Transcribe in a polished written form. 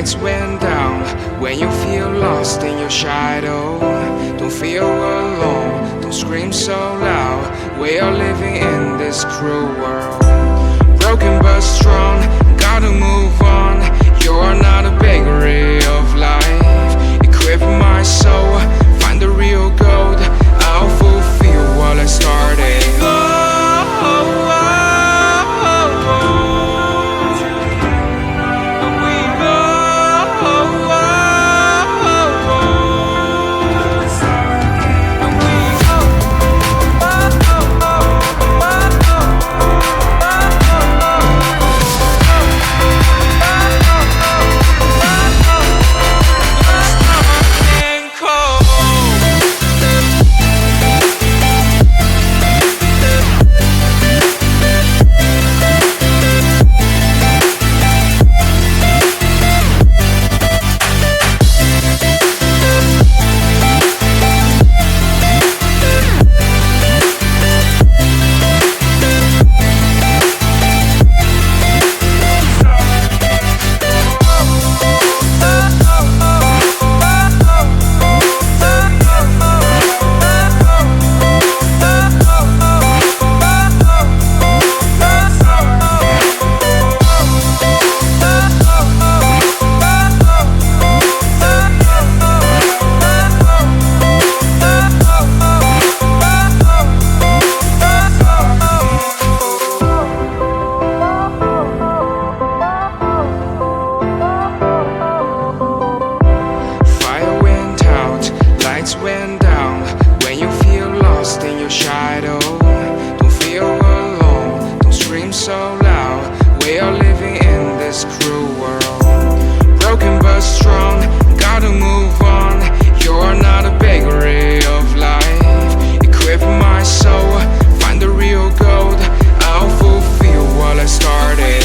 lights went down. When you feel lost in your shadow, don't feel alone, don't scream so loud. We are living in this cruel world, broken but strong, gotta move on. You're not a bakery of life, equip my soul, find the real gold. I'll fulfill what I started. Went down. When you feel lost in your shadow, don't feel alone, don't scream so loud. We are living in this cruel world, broken but strong, gotta move on. You're not a bakery of life, equip my soul, find the real gold. I'll fulfill what I started.